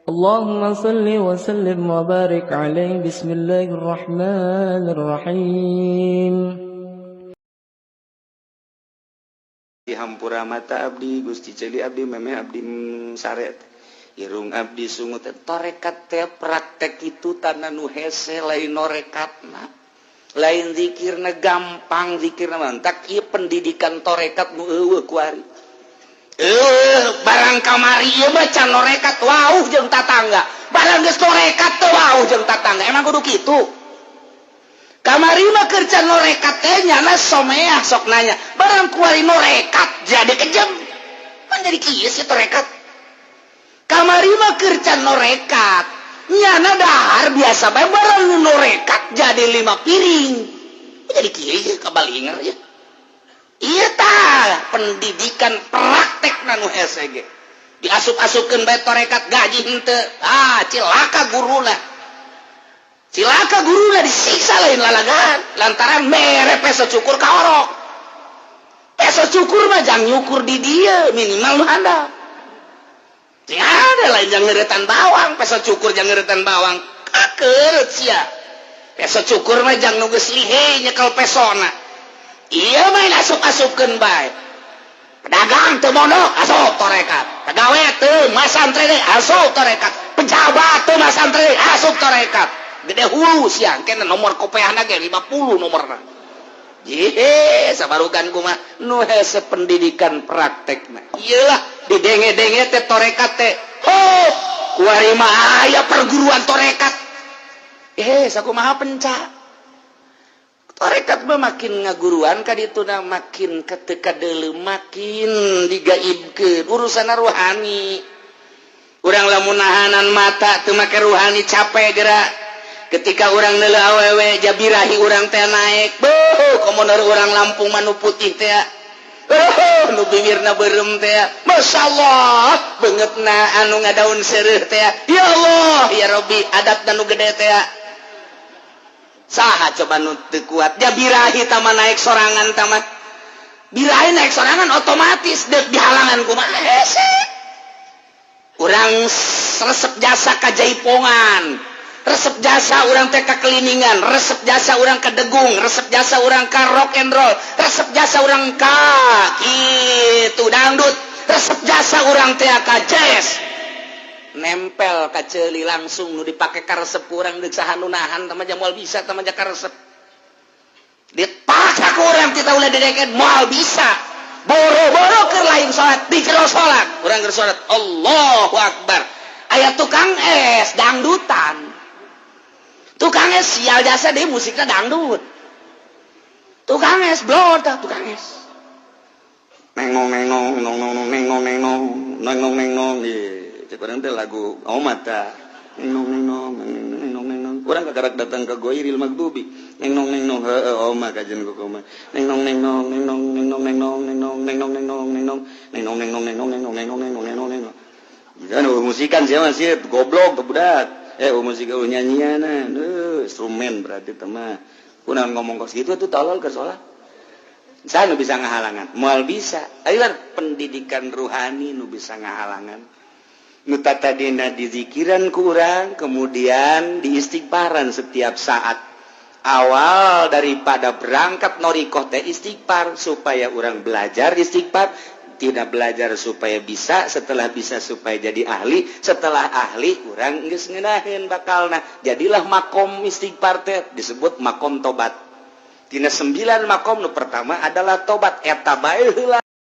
اللهم صل وسلم وبارك عليه. بسم الله الرحمن الرحيم. Hampura mata abdi Gusti Celi abdi memeh abdi saret irung abdi sungut torekat teh praktek itu tanah nu hese lain norekatna lain zikirna gampang zikirna mantak ieu pendidikan torekat nu eueuh ku ari barang kamari ieu baca norekat wauh jeung tatangga barang geus norekat teh wauh jeung tatangga emang kudu kitu. Kamari mah kerja norekat teh nyana someah sok nanya barang kuari norekat jadi kejem man jadi kieu sih torekat. Kamari mah kerja norekat nyana dahar biasa bae barang norekat jadi 5 piring jadi kieu kabalingar ya. Ieu tah pendidikan praktek nu hese ge diasup-asupkeun bae torekat gaji henteu cilaka guruna. Cilaka guruna disiksa lain lalagan lantaran mere peso cukur kaorok. Peso cukur mah jang nyukur di dia minimal nu handap. Ting ada lain jang ngeuretan bawang, peso cukur jang ngeuretan bawang. Kakeureut sia. Peso cukur mah jang nu geus lihe nyekel pesona. Ieu mah asup-asupkeun bae. Pedagang teu mondok asup torekat. Pagawe teu masantre deui asup torekat. Pejabat teu masantre deui asup torekat. Gede hulu siang kena nomor kopeahna ge 50 nomorna. Ye sabarukan kumaha nu hese pendidikan praktekna. Ieu lah didenge-denge teh torekat teh. Ho, kuari mah aya perguruan torekat. Sakumaha penca. Torekat mah makin ngaguruan ka dituna makin kateu deuleu makin digaibkeun urusan rohani. Urang lamun nahanan mata teu make rohani capek geura. Ketika orang neuleuh awewe jabirahi orang teh naik beuh komoner orang Lampung manu putih teh nu bibirna beureum teh masyaallah beungeutna anu ngadaun seureut teh ya Allah ya Rabbi adatna nu gede teh saha coba nu teu kuat jabirahi tama naik sorangan tama birahi naik sorangan otomatis deuk dihalangan kumaha hese urang resep jasa ka Jaipongan resep jasa orang teh ka keliningan, resep jasa orang ka degung, resep jasa orang ka rock and roll, resep jasa orang ka kitu dangdut, resep jasa orang teh ka jazz. Nempel ka ceuli langsung nu dipake ka resep urang deuk saha nu nahan tah mah moal bisa tah mah ka resep. Dipaksa ku urang kita ulah dedeket moal bisa. Boro-boro keur lain salat di jero salat, urang keur salat Allahu Akbar. Aya tukang es dangdutan. Tukang es sial jasa deh musiknya dangdut. Tukang es blot dah tukang es. Nengong nengong nong nong nengong nengong nengong nengong di sekarang teh lagu omat dah. Nengong nengong nengong nengong. Urang kagarak datang ke Goiril Magdubi. Nengong nengong oma kajen ku koma. Nengong nengong nengong nengong nengong nengong nengong nengong nengong nengong nengong nengong nengong nengong nengong nengong nengong. Jangan musikan siapa sih goblok budak. Musik nyanyian instrumen berarti teman. Kunaon ngomong kos gitu tuh tolol ke salat. Saya nu bisa ngahalangan. Moal bisa. Ayo pendidikan rohani nu bisa ngahalangan. Nu tatadina di zikiran ku urang, kemudian di istighfaran setiap saat. Awal daripada berangkat norikoh teh istighfar supaya orang belajar istighfar. Tidak belajar supaya bisa, setelah bisa supaya jadi ahli, setelah ahli urang geus ngeunaheun bakalna. Jadilah makom istighfar teh disebut makom tobat. Tina 9 makom nu pertama adalah tobat eta bae heula